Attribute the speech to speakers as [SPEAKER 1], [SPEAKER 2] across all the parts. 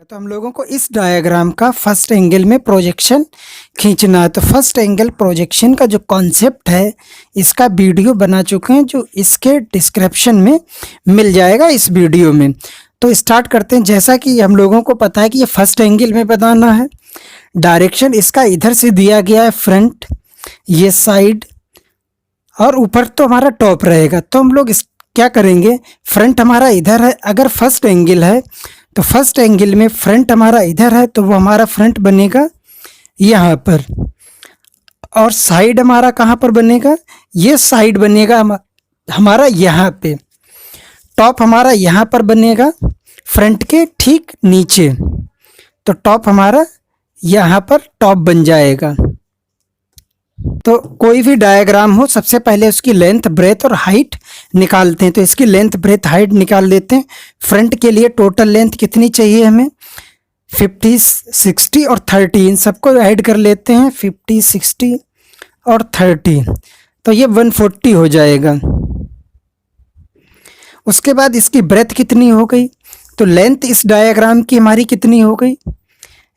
[SPEAKER 1] तो हम लोगों को इस डायग्राम का फर्स्ट एंगल में प्रोजेक्शन खींचना है। तो फर्स्ट एंगल प्रोजेक्शन का जो कॉन्सेप्ट है इसका वीडियो बना चुके हैं, जो इसके डिस्क्रिप्शन में मिल जाएगा इस वीडियो में। तो स्टार्ट करते हैं। जैसा कि हम लोगों को पता है कि ये फर्स्ट एंगल में बनाना है। डायरेक्शन इसका इधर से दिया गया है फ्रंट, ये साइड और ऊपर तो हमारा टॉप रहेगा। तो हम लोग क्या करेंगे, फ्रंट हमारा इधर है, अगर फर्स्ट एंगल है तो फर्स्ट एंगल में फ्रंट हमारा इधर है तो वो हमारा फ्रंट बनेगा यहाँ पर, और साइड हमारा कहाँ पर बनेगा, ये साइड बनेगा हमारा यहाँ पे। टॉप हमारा यहाँ पर बनेगा फ्रंट के ठीक नीचे, तो टॉप हमारा यहाँ पर टॉप बन जाएगा। तो कोई भी डायग्राम हो, सबसे पहले उसकी लेंथ, ब्रेथ और हाइट निकालते हैं। तो इसकी लेंथ, ब्रेथ, हाइट निकाल लेते हैं। फ्रंट के लिए टोटल लेंथ कितनी चाहिए हमें, 50, 60 और 30, इन सबको ऐड कर लेते हैं। 50, 60 और 30, तो ये 140 हो जाएगा। उसके बाद इसकी ब्रेथ कितनी हो गई, तो लेंथ इस डायग्राम की हमारी कितनी हो गई,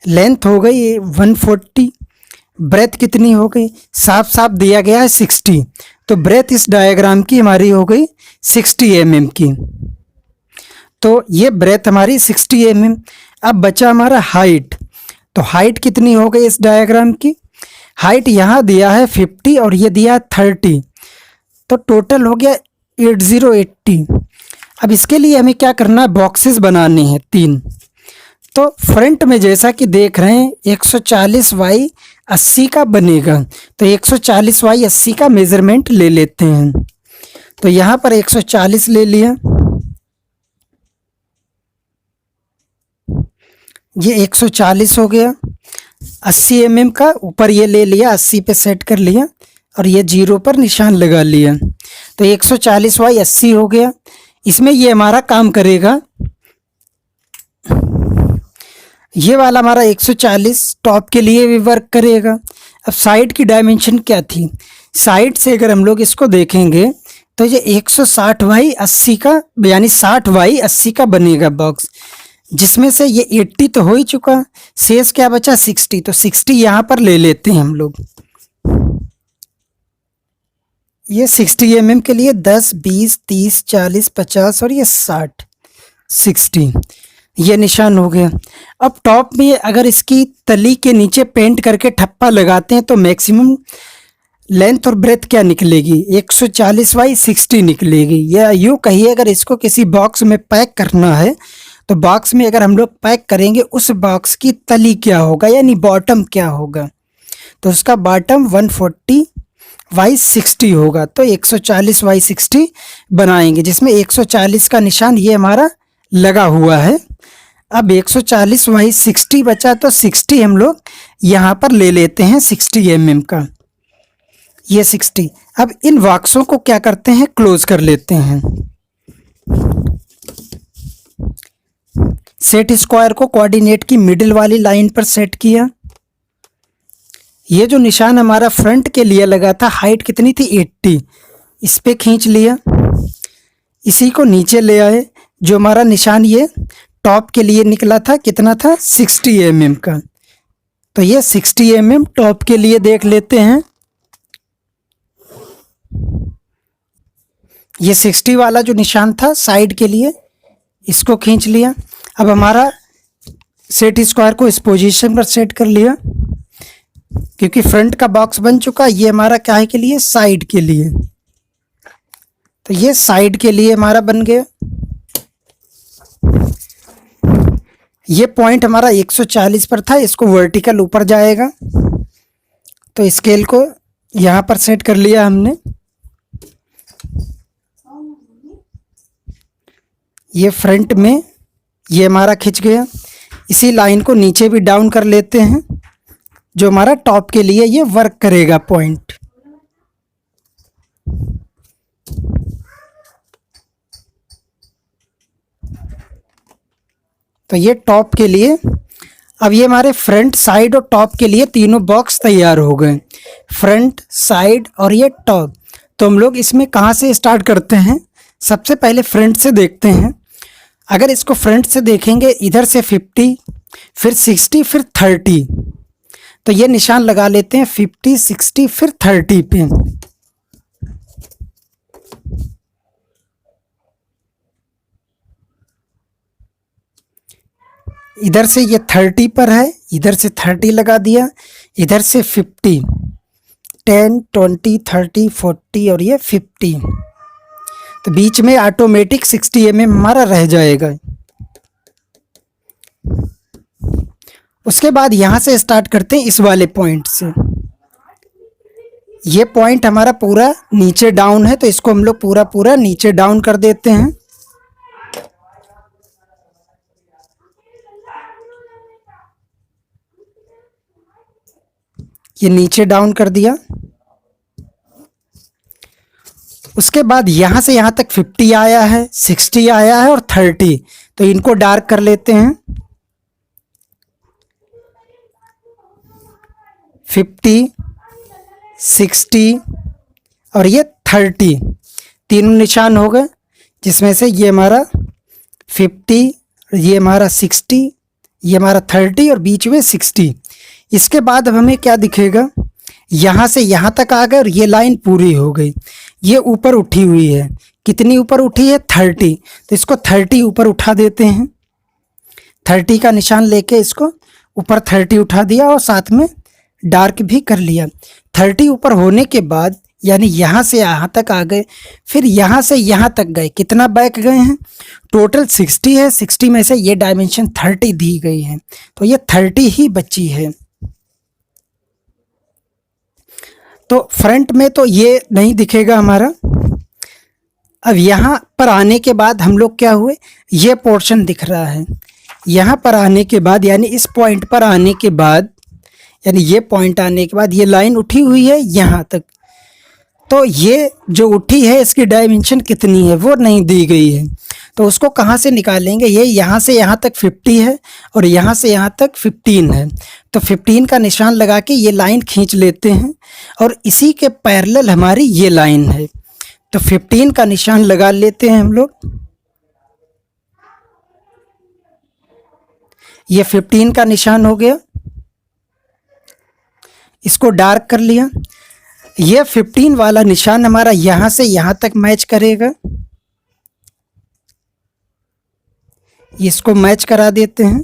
[SPEAKER 1] लेंथ हो गई 140, ब्रेथ कितनी हो गई, साफ साफ दिया गया है 60, तो ब्रेथ इस डायग्राम की हमारी हो गई 60 mm की। तो ये ब्रेथ हमारी 60 mm। अब बचा हमारा हाइट, तो हाइट कितनी हो गई इस डायग्राम की, हाइट यहाँ दिया है 50 और ये दिया है 30, तो टोटल हो गया 80। अब इसके लिए हमें क्या करना है, बॉक्सेस बनाने हैं 3। तो फ्रंट में जैसा कि देख रहे हैं 140 बाई 80 का बनेगा, तो 140 बाई 80 का मेजरमेंट ले लेते हैं। तो यहाँ पर 140 ले लिया, ये 140 हो गया। 80 mm का ऊपर ये ले लिया, 80 पे सेट कर लिया और ये 0 पर निशान लगा लिया। तो 140 बाई 80 हो गया। इसमें ये हमारा काम करेगा, ये वाला हमारा 140 टॉप के लिए भी वर्क करेगा। अब साइड की डायमेंशन क्या थी, साइड से अगर हम लोग इसको देखेंगे तो ये 160 बाई 80 का, यानी 60 बाई 80 का बनेगा बॉक्स, जिसमें से ये 80 तो हो ही चुका, शेष क्या बचा 60, तो 60 यहाँ पर ले लेते हैं हम लोग। ये 60 mm के लिए 10, 20, 30, 40, 50 और ये 60, 60 ये निशान हो गया। अब टॉप में अगर इसकी तली के नीचे पेंट करके ठप्पा लगाते हैं तो मैक्सिमम लेंथ और ब्रेथ क्या निकलेगी, 140 बाई 60 निकलेगी। या यूँ कहिए, अगर इसको किसी बॉक्स में पैक करना है तो बॉक्स में अगर हम लोग पैक करेंगे उस बॉक्स की तली क्या होगा, यानी बॉटम क्या होगा, तो उसका बॉटम 140 बाई 60 होगा। तो 140 बाई 60 बनाएंगे, जिसमें 140 का निशान ये हमारा लगा हुआ है। अब 140 बाई 60 बचा, तो 60 हम लोग यहाँ पर ले लेते हैं 60 mm का, ये 60। अब इन बॉक्सों को क्या करते हैं, क्लोज कर लेते हैं। सेट स्क्वायर को कोऑर्डिनेट की मिडिल वाली लाइन पर सेट किया। ये जो निशान हमारा फ्रंट के लिए लगा था, हाइट कितनी थी 80, इस पे खींच लिया। इसी को नीचे ले आए, जो हमारा निशान ये टॉप के लिए निकला था, कितना था 60 mm का, तो ये 60 mm टॉप के लिए देख लेते हैं। ये 60 वाला जो निशान था साइड के लिए, इसको खींच लिया। अब हमारा सेट स्क्वायर को इस पोजीशन पर सेट कर लिया, क्योंकि फ्रंट का बॉक्स बन चुका। ये हमारा क्या है के लिए, साइड के लिए, तो ये साइड के लिए हमारा बन गया। ये पॉइंट हमारा 140 पर था, इसको वर्टिकल ऊपर जाएगा, तो स्केल को यहाँ पर सेट कर लिया हमने। ये फ्रंट में ये हमारा खिंच गया। इसी लाइन को नीचे भी डाउन कर लेते हैं, जो हमारा टॉप के लिए ये वर्क करेगा पॉइंट। तो ये टॉप के लिए, अब ये हमारे फ्रंट, साइड और टॉप के लिए तीनों बॉक्स तैयार हो गए, फ्रंट, साइड और ये टॉप। तो हम लोग इसमें कहाँ से स्टार्ट करते हैं, सबसे पहले फ्रंट से देखते हैं। अगर इसको फ्रंट से देखेंगे, इधर से 50, फिर 60, फिर 30। तो ये निशान लगा लेते हैं 50, 60 फिर 30 पे। इधर से ये 30 पर है, इधर से 30 लगा दिया, इधर से 50, 10, 20, 30, 40 और ये 50। तो बीच में ऑटोमेटिक 60 mm हमारा रह जाएगा। उसके बाद यहाँ से स्टार्ट करते हैं इस वाले पॉइंट से। ये पॉइंट हमारा पूरा नीचे डाउन है, तो इसको हम लोग पूरा पूरा नीचे डाउन कर देते हैं। ये नीचे डाउन कर दिया। उसके बाद यहाँ से यहाँ तक 50 आया है, 60 आया है और 30, तो इनको डार्क कर लेते हैं। 50, 60 और ये 30, तीनों निशान हो गए, जिसमें से ये हमारा 50, ये हमारा 60, ये हमारा 30 और बीच में 60। इसके बाद अब हमें क्या दिखेगा, यहाँ से यहाँ तक आ गए और ये लाइन पूरी हो गई। ये ऊपर उठी हुई है, कितनी ऊपर उठी है, 30, तो इसको 30 ऊपर उठा देते हैं। 30 का निशान लेके इसको ऊपर 30 उठा दिया और साथ में डार्क भी कर लिया। 30 ऊपर होने के बाद यानी यहाँ से यहाँ तक आ गए, फिर यहाँ से यहाँ तक गए, कितना बैक गए हैं, टोटल 60 है। 60 में से ये डायमेंशन 30 दी गई है, तो ये 30 ही बची है। तो फ्रंट में तो ये नहीं दिखेगा हमारा। अब यहाँ पर आने के बाद हम लोग क्या हुए, ये पोर्शन दिख रहा है। यहाँ पर आने के बाद यानी इस पॉइंट पर आने के बाद, यानी ये पॉइंट आने के बाद ये लाइन उठी हुई है यहाँ तक, तो ये जो उठी है इसकी डायमेंशन कितनी है वो नहीं दी गई है, तो उसको कहाँ से निकालेंगे। ये यहाँ से यहाँ तक 50 है और यहाँ से यहाँ तक 15 है, तो 15 का निशान लगा के ये लाइन खींच लेते हैं और इसी के पैरेलल हमारी ये लाइन है, तो 15 का निशान लगा लेते हैं हम लोग। ये 15 का निशान हो गया, इसको डार्क कर लिया। ये 15 वाला निशान हमारा यहाँ से यहाँ तक मैच करेगा, इसको मैच करा देते हैं।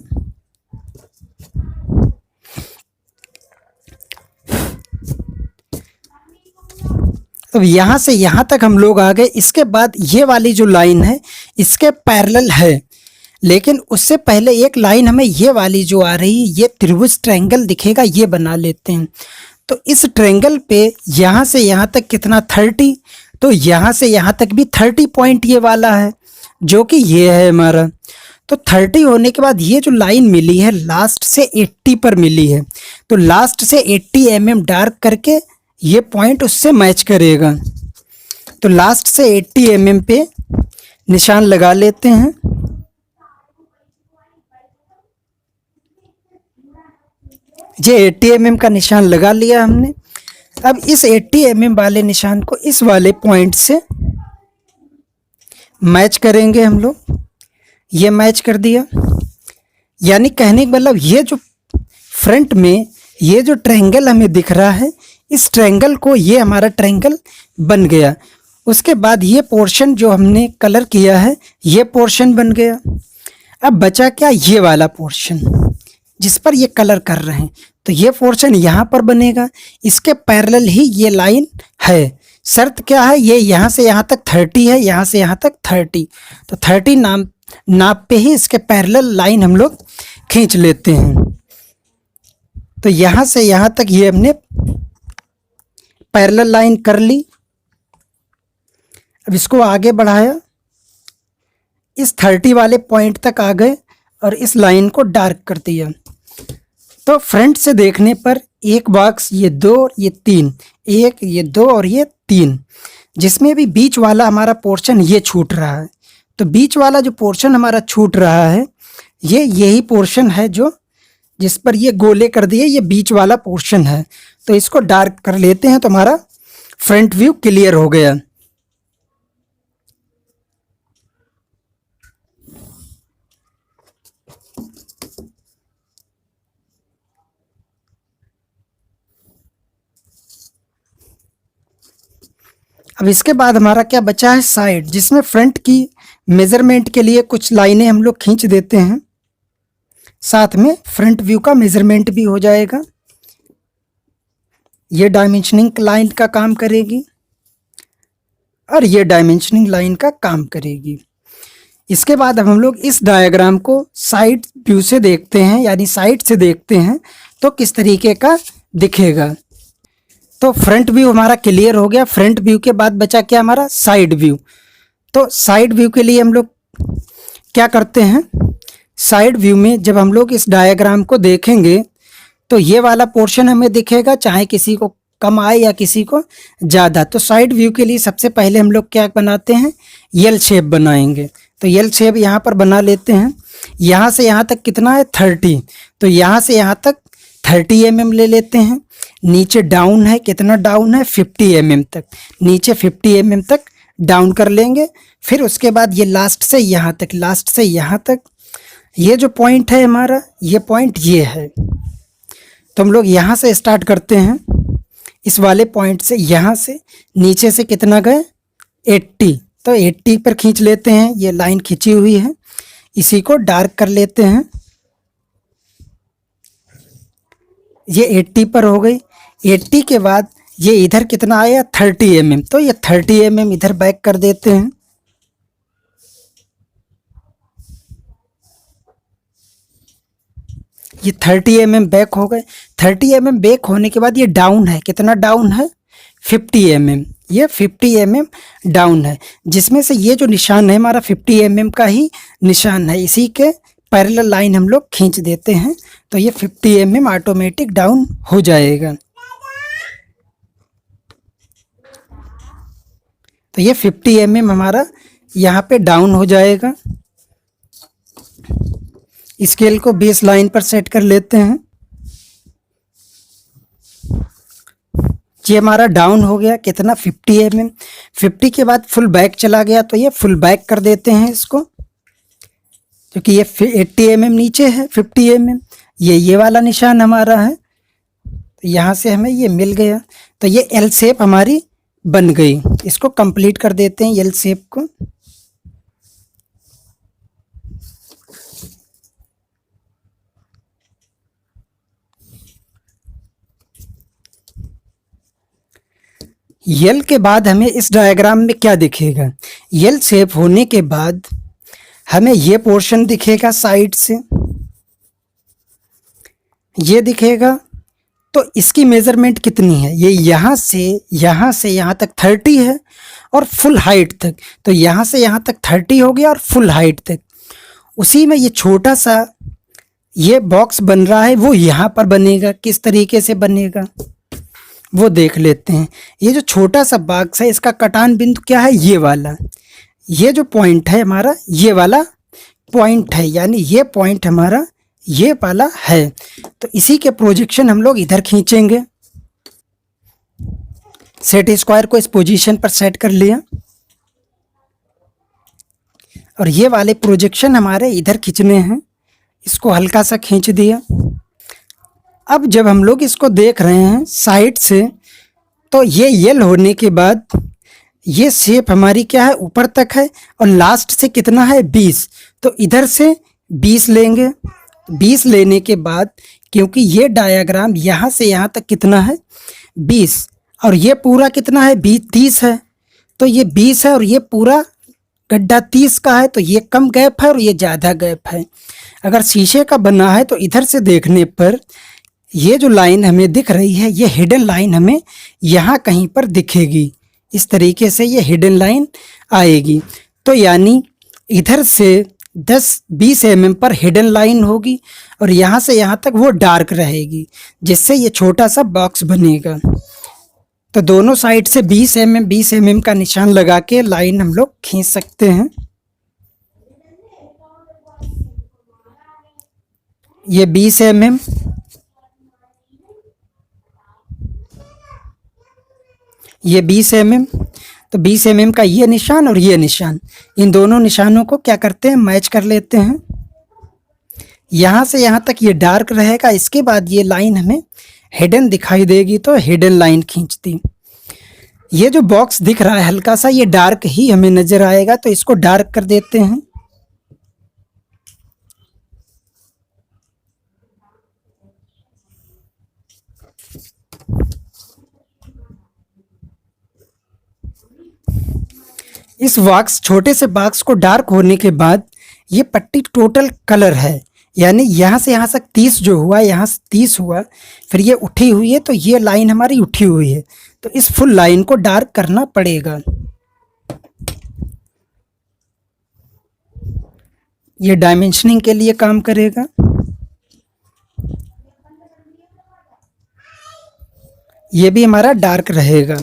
[SPEAKER 1] अब यहाँ से यहाँ तक हम लोग आ गए। इसके बाद ये वाली जो लाइन है इसके पैरेलल है, लेकिन उससे पहले एक लाइन हमें ये वाली जो आ रही है, ये त्रिभुज ट्रायंगल दिखेगा, ये बना लेते हैं। तो इस ट्रायंगल पे यहाँ से यहाँ तक कितना 30, तो यहाँ से यहाँ तक भी 30 पॉइंट ये वाला है, जो कि ये है हमारा। तो 30 होने के बाद ये जो लाइन मिली है लास्ट से 80 पर मिली है, तो लास्ट से 80 mm डार्क करके ये पॉइंट उससे मैच करेगा। तो लास्ट से 80 mm पे निशान लगा लेते हैं। ये 80 mm का निशान लगा लिया हमने। अब इस 80 mm वाले निशान को इस वाले पॉइंट से मैच करेंगे हम लोग। ये मैच कर दिया, यानी कहने का मतलब ये जो फ्रंट में ये जो ट्रायंगल हमें दिख रहा है, इस ट्रायंगल को ये हमारा ट्रायंगल बन गया। उसके बाद ये पोर्शन जो हमने कलर किया है ये पोर्शन बन गया। अब बचा क्या, ये वाला पोर्शन जिस पर ये कलर कर रहे हैं, तो ये पोर्शन यहाँ पर बनेगा, इसके पैरेलल ही ये लाइन है। शर्त क्या है, ये यहाँ से यहाँ तक 30 है, यहाँ से यहाँ तक 30, तो 30 नाप पे ही इसके पैरेलल लाइन हम लोग खींच लेते हैं। तो यहाँ से यहाँ तक ये हमने पैरेलल लाइन कर ली। अब इसको आगे बढ़ाया, इस 30 वाले पॉइंट तक आ गए और इस लाइन को डार्क कर दिया। तो फ्रंट से देखने पर एक बॉक्स, ये 2, ये 3, एक, ये 2 और ये 3, जिसमें भी बीच वाला हमारा पोर्शन ये छूट रहा है। तो बीच वाला जो पोर्शन हमारा छूट रहा है ये यही पोर्शन है जो जिस पर ये गोले कर दिए, ये बीच वाला पोर्शन है। तो इसको डार्क कर लेते हैं, तो हमारा फ्रंट व्यू क्लियर हो गया। अब इसके बाद हमारा क्या बचा है, साइड, जिसमें फ्रंट की मेजरमेंट के लिए कुछ लाइनें हम लोग खींच देते हैं, साथ में फ्रंट व्यू का मेजरमेंट भी हो जाएगा। ये डायमेंशनिंग लाइन का काम करेगी और ये डायमेंशनिंग लाइन का काम करेगी। इसके बाद अब हम लोग इस डायग्राम को साइड व्यू से देखते हैं, यानी साइड से देखते हैं तो किस तरीके का दिखेगा। तो फ्रंट व्यू हमारा क्लियर हो गया। फ्रंट व्यू के बाद बचा क्या हमारा, साइड व्यू। तो साइड व्यू के लिए हम लोग क्या करते हैं, साइड व्यू में जब हम लोग इस डायग्राम को देखेंगे तो ये वाला पोर्शन हमें दिखेगा, चाहे किसी को कम आए या किसी को ज़्यादा। तो साइड व्यू के लिए सबसे पहले हम लोग क्या बनाते हैं, एल शेप बनाएंगे। तो एल शेप यहाँ पर बना लेते हैं। यहाँ से यहाँ तक कितना है, 30। तो यहाँ से यहाँ तक 30 mm ले लेते हैं। नीचे डाउन है, कितना डाउन है, 50 mm तक। नीचे 50 mm तक डाउन कर लेंगे। फिर उसके बाद ये लास्ट से यहाँ तक, लास्ट से यहाँ तक, ये जो पॉइंट है हमारा, ये पॉइंट ये है। तो हम लोग यहाँ से स्टार्ट करते हैं, इस वाले पॉइंट से, यहाँ से नीचे से कितना गए, 80। तो 80 पर खींच लेते हैं, ये लाइन खींची हुई है, इसी को डार्क कर लेते हैं। ये 80 पर हो गई। 80 के बाद ये इधर कितना आया, 30 mm। तो ये 30 mm इधर बैक कर देते हैं। ये 30 mm बैक हो गए। 30 mm बैक होने के बाद ये डाउन है, कितना डाउन है, 50 mm। ये 50 mm डाउन है, जिसमें से ये जो निशान है हमारा 50 mm का ही निशान है। इसी के पैरेलल लाइन हम लोग खींच देते हैं तो ये 50 mm ऑटोमेटिक डाउन हो जाएगा। तो ये 50 mm हमारा यहाँ पे डाउन हो जाएगा। स्केल को बेस लाइन पर सेट कर लेते हैं। ये हमारा डाउन हो गया, कितना, 50 mm। 50 के बाद फुल बैक चला गया, तो ये फुल बैक कर देते हैं इसको, क्योंकि ये 80 mm नीचे है, 50 mm ये वाला निशान हमारा है। तो यहाँ से हमें ये मिल गया। तो ये एल शेप हमारी बन गई। इसको कंप्लीट कर देते हैं एल शेप को। यल के बाद हमें इस डायग्राम में क्या दिखेगा, यल शेप होने के बाद हमें ये पोर्शन दिखेगा साइड से, ये दिखेगा। तो इसकी मेजरमेंट कितनी है, ये यहाँ से यहाँ तक 30 है और फुल हाइट तक। तो यहाँ से यहाँ तक 30 हो गया और फुल हाइट तक। उसी में ये छोटा सा ये बॉक्स बन रहा है, वो यहाँ पर बनेगा। किस तरीके से बनेगा वो देख लेते हैं। ये जो छोटा सा बॉक्स है, इसका कटान बिंदु क्या है, ये वाला। ये जो पॉइंट है हमारा, ये वाला पॉइंट है, यानी ये पॉइंट हमारा ये वाला है। तो इसी के प्रोजेक्शन हम लोग इधर खींचेंगे। सेट स्क्वायर को इस पोजीशन पर सेट कर लिया और ये वाले प्रोजेक्शन हमारे इधर खींचने हैं। इसको हल्का सा खींच दिया। अब जब हम लोग इसको देख रहे हैं साइड से, तो ये यल होने के बाद ये शेप हमारी क्या है, ऊपर तक है और लास्ट से कितना है, 20। तो इधर से 20 लेंगे। 20 लेने के बाद, क्योंकि ये डायग्राम यहाँ से यहाँ तक कितना है, 20, और ये पूरा कितना है, 30 है। तो ये 20 है और ये पूरा गड्ढा 30 का है। तो ये कम गैप है और ये ज़्यादा गैप है। अगर शीशे का बना है तो इधर से देखने पर ये जो लाइन हमें दिख रही है, ये हिडन लाइन हमें यहाँ कहीं पर दिखेगी। इस तरीके से ये हिडन लाइन आएगी। तो यानी इधर से 10-20 mm पर हिडन लाइन होगी और यहाँ से यहाँ तक वो डार्क रहेगी, जिससे ये छोटा सा बॉक्स बनेगा। तो दोनों साइड से 20 mm का निशान लगा के लाइन हम लोग खींच सकते हैं। ये 20 mm, ये 20 mm। तो 20 mm का ये निशान और ये निशान, इन दोनों निशानों को क्या करते हैं, मैच कर लेते हैं। यहाँ से यहाँ तक ये डार्क रहेगा। इसके बाद ये लाइन हमें हिडन दिखाई देगी, तो हिडन लाइन खींच दी। ये जो बॉक्स दिख रहा है हल्का सा, ये डार्क ही हमें नजर आएगा, तो इसको डार्क कर देते हैं। इस बॉक्स, छोटे से बॉक्स को डार्क होने के बाद ये पट्टी टोटल कलर है, यानी यहाँ से यहाँ तक 30 जो हुआ, यहाँ से 30 हुआ, फिर ये उठी हुई है, तो ये लाइन हमारी उठी हुई है, तो इस फुल लाइन को डार्क करना पड़ेगा। ये डायमेंशनिंग के लिए काम करेगा। ये भी हमारा डार्क रहेगा।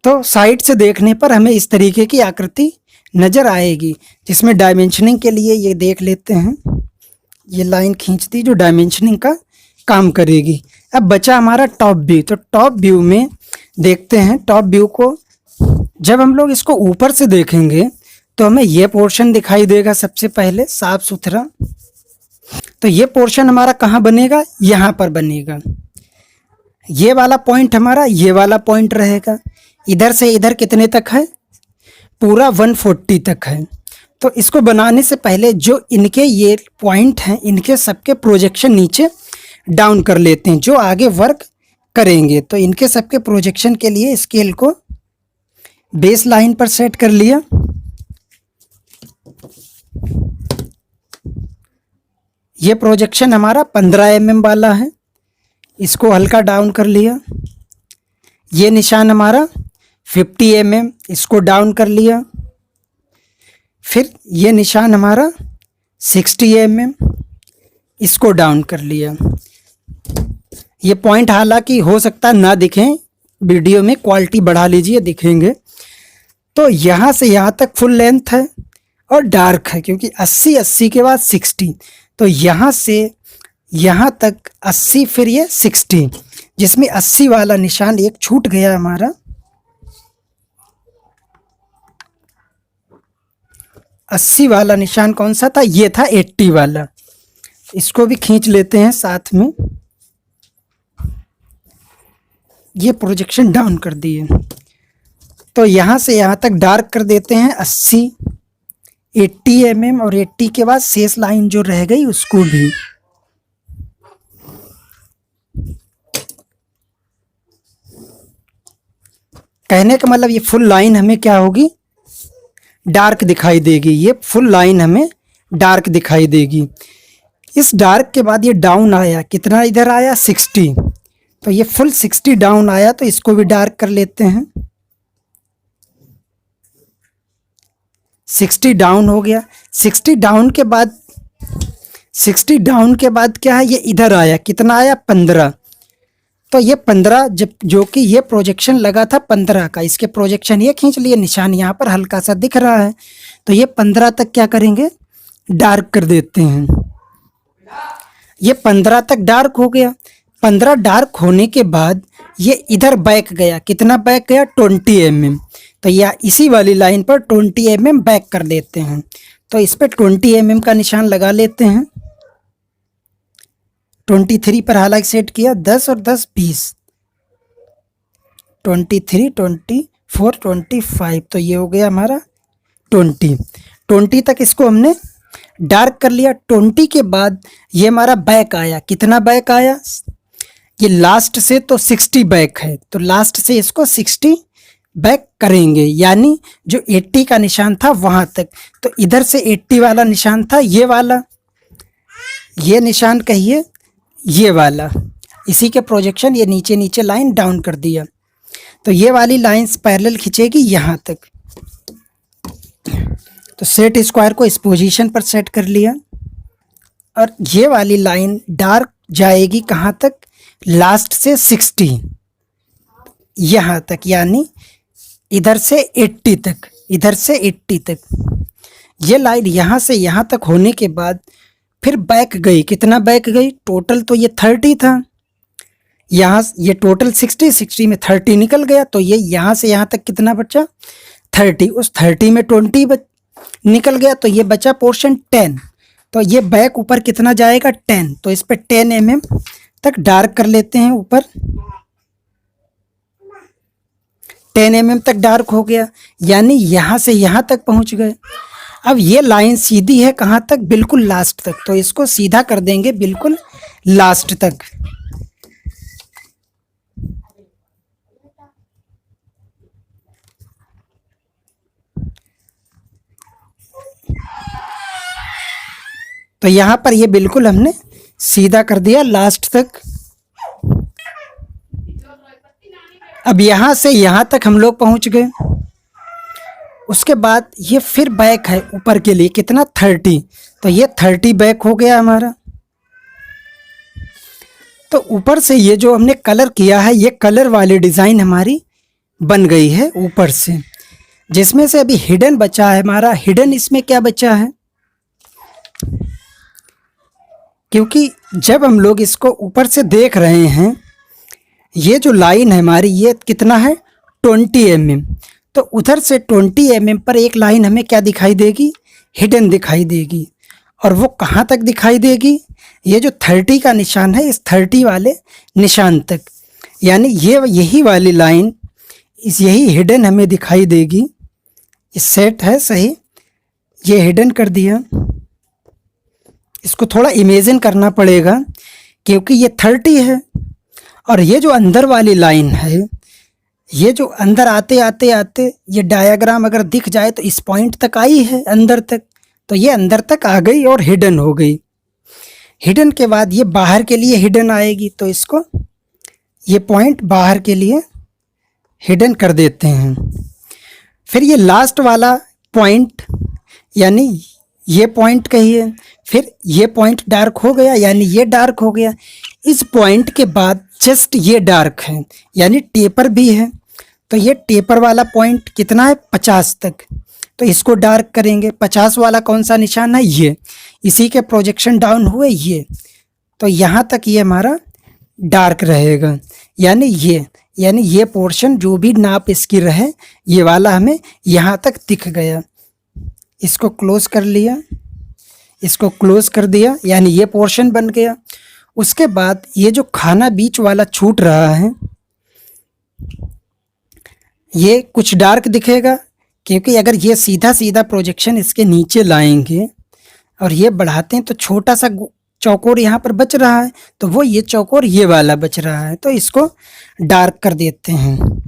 [SPEAKER 1] तो साइड से देखने पर हमें इस तरीके की आकृति नज़र आएगी, जिसमें डायमेंशनिंग के लिए ये देख लेते हैं, ये लाइन खींच दी जो डायमेंशनिंग का काम करेगी। अब बचा हमारा टॉप व्यू। तो टॉप व्यू में देखते हैं, टॉप व्यू को जब हम लोग इसको ऊपर से देखेंगे तो हमें ये पोर्शन दिखाई देगा सबसे पहले साफ सुथरा। तो ये पोर्शन हमारा कहाँ बनेगा? यहाँ पर बनेगा। ये वाला पॉइंट हमारा ये वाला पॉइंट रहेगा। इधर से इधर कितने तक है? पूरा 140 तक है। तो इसको बनाने से पहले जो इनके ये पॉइंट हैं, इनके सबके प्रोजेक्शन नीचे डाउन कर लेते हैं, जो आगे वर्क करेंगे। तो इनके सबके प्रोजेक्शन के लिए स्केल को बेस लाइन पर सेट कर लिया। ये प्रोजेक्शन हमारा 15 mm वाला है, इसको हल्का डाउन कर लिया। ये निशान हमारा 50 mm, इसको डाउन कर लिया। फिर ये निशान हमारा 60 mm, इसको डाउन कर लिया। ये पॉइंट हालांकि हो सकता है ना दिखें, वीडियो में क्वालिटी बढ़ा लीजिए, दिखेंगे। तो यहाँ से यहाँ तक फुल लेंथ है और डार्क है, क्योंकि 80 के बाद 60, तो यहाँ से यहाँ तक 80, फिर ये 60, जिसमें 80 वाला निशान एक छूट गया हमारा। 80 वाला निशान कौन सा था? ये था 80 वाला। इसको भी खींच लेते हैं साथ में। ये प्रोजेक्शन डाउन कर दिए। तो यहाँ से यहाँ तक डार्क कर देते हैं 80 mm, और 80 के बाद शेष लाइन जो रह गई उसको भी। कहने का मतलब ये फुल लाइन हमें क्या होगी? डार्क दिखाई देगी। ये फुल लाइन हमें डार्क दिखाई देगी। इस डार्क के बाद ये डाउन आया, कितना इधर आया? 60, तो ये फुल 60 डाउन आया, तो इसको भी डार्क कर लेते हैं। 60 डाउन हो गया। 60 डाउन के बाद, 60 डाउन के बाद क्या है? ये इधर आया, कितना आया? 15, तो ये 15, जब जो कि ये प्रोजेक्शन लगा था 15 का, इसके प्रोजेक्शन ये खींच लिए, निशान यहाँ पर हल्का सा दिख रहा है, तो ये 15 तक क्या करेंगे? डार्क कर देते हैं। ये 15 तक डार्क हो गया। 15 डार्क होने के बाद ये इधर बैक गया, कितना बैक गया? 20 mm, तो या इसी वाली लाइन पर 20 mm बैक कर देते हैं। तो इस पर 20 mm का निशान लगा लेते हैं। 23 पर हालांकि सेट किया, 10 और 10 20, 23, 24, 25, तो ये हो गया हमारा 20 तक इसको हमने डार्क कर लिया। 20 के बाद ये हमारा बैक आया, कितना बैक आया? ये लास्ट से तो 60 बैक है, तो लास्ट से इसको 60 बैक करेंगे, यानी जो 80 का निशान था वहाँ तक। तो इधर से 80 वाला निशान था, ये वाला, ये निशान कहिए ये वाला, इसी के प्रोजेक्शन ये नीचे नीचे लाइन डाउन कर दिया। तो ये वाली लाइंस पैरेलल खिंचेगी यहाँ तक। तो सेट स्क्वायर को इस पोजीशन पर सेट कर लिया, और ये वाली लाइन डार्क जाएगी कहाँ तक? लास्ट से 60 यहाँ तक, यानी इधर से 80 तक, इधर से 80 तक। ये लाइन यहाँ से यहाँ तक होने के बाद फिर बैक गई, कितना बैक गई? टोटल तो ये 30 था, यहाँ ये टोटल 60 में 30 निकल गया, तो ये यहाँ से यहाँ तक कितना बचा? 30, उस 30 में 20 निकल गया, तो ये बचा पोर्शन 10। तो ये बैक ऊपर कितना जाएगा? 10, तो इस पर 10 mm तक डार्क कर लेते हैं ऊपर। 10 mm तक डार्क हो गया, यानी यहाँ से यहाँ तक पहुँच गए। अब ये लाइन सीधी है कहाँ तक? बिल्कुल लास्ट तक, तो इसको सीधा कर देंगे बिल्कुल लास्ट तक। तो यहाँ पर ये बिल्कुल हमने सीधा कर दिया लास्ट तक। अब यहाँ से यहाँ तक हम लोग पहुँच गए। उसके बाद ये फिर बैक है ऊपर के लिए, कितना? 30। तो ये 30 बैक हो गया हमारा। तो ऊपर से ये जो हमने कलर किया है, ये कलर वाली डिज़ाइन हमारी बन गई है ऊपर से, जिसमें से अभी हिडन बचा है हमारा। हिडन इसमें क्या बचा है? क्योंकि जब हम लोग इसको ऊपर से देख रहे हैं, ये जो लाइन है हमारी, ये कितना है? 20 mm। तो उधर से 20 mm पर एक लाइन हमें क्या दिखाई देगी? हिडन दिखाई देगी। और वो कहाँ तक दिखाई देगी? ये जो 30 का निशान है, इस 30 वाले निशान तक, यानी ये यही वाली लाइन, इस यही हिडन हमें दिखाई देगी। ये सेट है सही, ये हिडन कर दिया। इसको थोड़ा इमेजिन करना पड़ेगा क्योंकि ये 30 है, और ये जो अंदर वाली लाइन है, ये जो अंदर आते आते आते ये डायग्राम अगर दिख जाए तो इस पॉइंट तक आई है अंदर तक, तो ये अंदर तक आ गई और हिडन हो गई। हिडन के बाद ये बाहर के लिए हिडन आएगी, तो इसको ये पॉइंट बाहर के लिए हिडन कर देते हैं। फिर ये लास्ट वाला पॉइंट, यानी ये पॉइंट कहिए, फिर ये पॉइंट डार्क हो गया, यानी ये डार्क हो गया। इस पॉइंट के बाद जस्ट ये डार्क है, यानी टेपर भी है। तो ये टेपर वाला पॉइंट कितना है? 50 तक। तो इसको डार्क करेंगे। 50 वाला कौन सा निशान है? ये, इसी के प्रोजेक्शन डाउन हुए ये, तो यहाँ तक ये हमारा डार्क रहेगा। यानी ये पोर्शन जो भी नाप इसकी रहे, ये वाला हमें यहाँ तक दिख गया। इसको क्लोज कर लिया, इसको क्लोज कर दिया, यानी ये पोर्शन बन गया। उसके बाद ये जो खाना बीच वाला छूट रहा है, ये कुछ डार्क दिखेगा, क्योंकि अगर ये सीधा सीधा प्रोजेक्शन इसके नीचे लाएंगे और ये बढ़ाते हैं तो छोटा सा चौकोर यहाँ पर बच रहा है, तो वो ये चौकोर ये वाला बच रहा है, तो इसको डार्क कर देते हैं।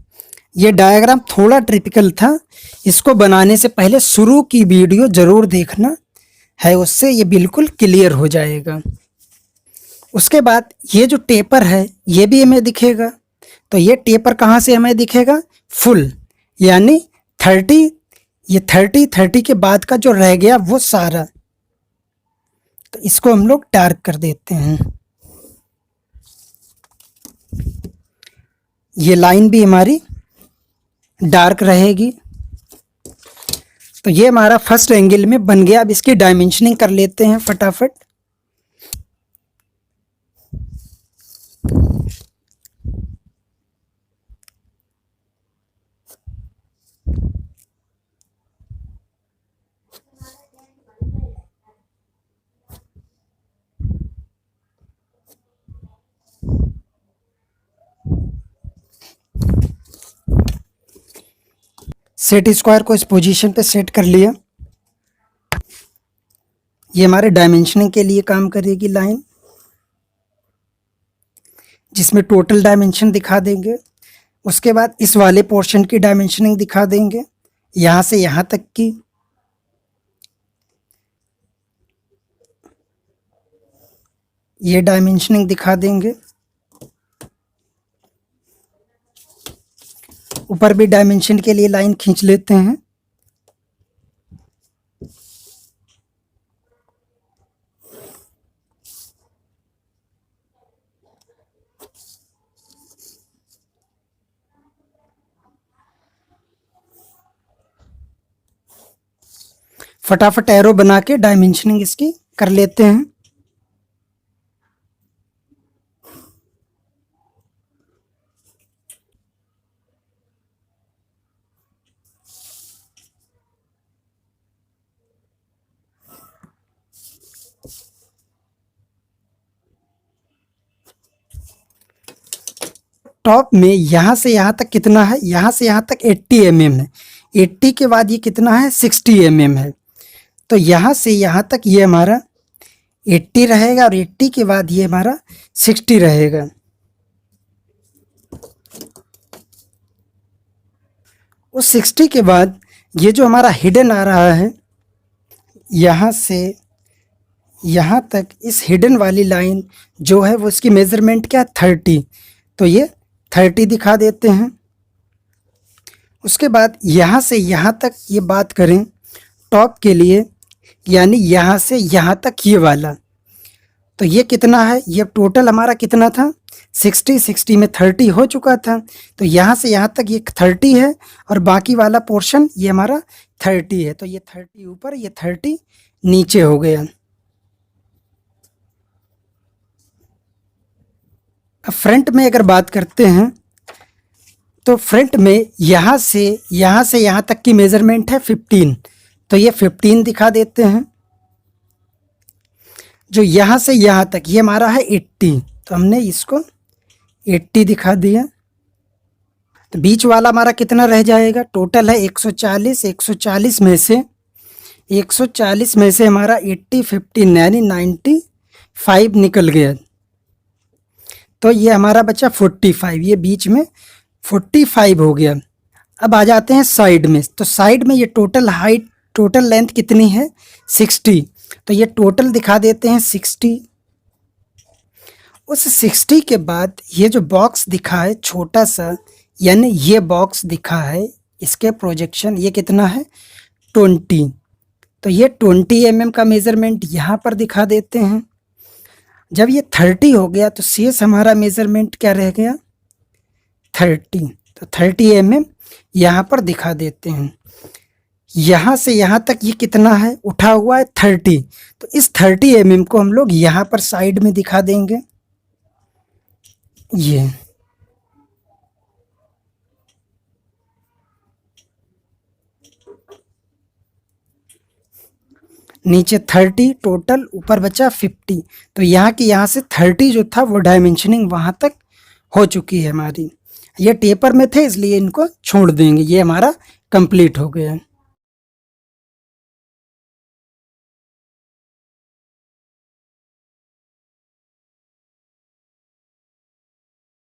[SPEAKER 1] ये डायग्राम थोड़ा ट्रिपिकल था, इसको बनाने से पहले शुरू की वीडियो ज़रूर देखना है, उससे ये बिल्कुल क्लियर हो जाएगा। उसके बाद ये जो टेपर है ये भी हमें दिखेगा। तो ये टेपर कहाँ से हमें दिखेगा? फुल, यानी 30, ये 30 के बाद का जो रह गया वो सारा, तो इसको हम लोग डार्क कर देते हैं। ये लाइन भी हमारी डार्क रहेगी। तो ये हमारा फर्स्ट एंगल में बन गया। अब इसकी डायमेंशनिंग कर लेते हैं फटाफट। सेट स्क्वायर को इस पोजीशन पे सेट कर लिया। ये हमारे डायमेंशनिंग के लिए काम करेगी लाइन, जिसमें टोटल डायमेंशन दिखा देंगे। उसके बाद इस वाले पोर्शन की डायमेंशनिंग दिखा देंगे, यहाँ से यहाँ तक की। ये डायमेंशनिंग दिखा देंगे। ऊपर भी डायमेंशन के लिए लाइन खींच लेते हैं। फटाफट एरो बना के डायमेंशनिंग इसकी कर लेते हैं। टॉप में यहाँ से यहाँ तक कितना है, यहाँ से यहाँ तक 80 mm है, 80 के बाद ये कितना है 60 mm है। तो यहाँ से यहाँ तक ये हमारा 80 रहेगा और 80 के बाद ये हमारा 60 रहेगा। उस 60 के बाद ये जो हमारा हिडन आ रहा है, यहाँ से यहाँ तक इस हिडन वाली लाइन जो है वो इसकी मेज़रमेंट क्या है 30, तो ये 30 दिखा देते हैं। उसके बाद यहाँ से यहाँ तक ये बात करें टॉप के लिए, यानी यहाँ से यहाँ तक ये वाला, तो ये कितना है, ये टोटल हमारा कितना था 60 में 30 हो चुका था। तो यहाँ से यहाँ तक ये 30 है और बाकी वाला पोर्शन ये हमारा 30 है। तो ये 30 ऊपर, ये 30 नीचे हो गया। अब फ्रंट में अगर बात करते हैं तो फ्रंट में यहाँ से यहाँ तक की मेज़रमेंट है 15, तो ये 15 दिखा देते हैं। जो यहाँ से यहाँ तक ये हमारा है 80, तो हमने इसको 80 दिखा दिया। तो बीच वाला हमारा कितना रह जाएगा, टोटल है 140, 140 में से हमारा 80 15 यानी 95 निकल गया। तो ये हमारा बचा 45, ये बीच में 45 हो गया। अब आ जाते हैं साइड में। तो साइड में ये टोटल हाइट, टोटल लेंथ कितनी है 60, तो ये टोटल दिखा देते हैं 60। उस 60 के बाद ये जो बॉक्स दिखा है छोटा सा, यानी ये बॉक्स दिखा है, इसके प्रोजेक्शन ये कितना है 20, तो ये 20 mm का मेज़रमेंट यहाँ पर दिखा देते हैं। जब ये 30 हो गया तो शेष हमारा मेज़रमेंट क्या रह गया 30, तो 30 mm यहाँ पर दिखा देते हैं। यहाँ से यहाँ तक ये कितना है, उठा हुआ है 30, तो इस 30 mm को हम लोग यहाँ पर साइड में दिखा देंगे। ये नीचे 30 टोटल, ऊपर बचा 50, तो यहाँ की यहाँ से 30 जो था वो डायमेंशनिंग वहाँ तक हो चुकी है हमारी। ये टेपर में थे इसलिए इनको छोड़ देंगे, ये हमारा कंप्लीट हो गया है।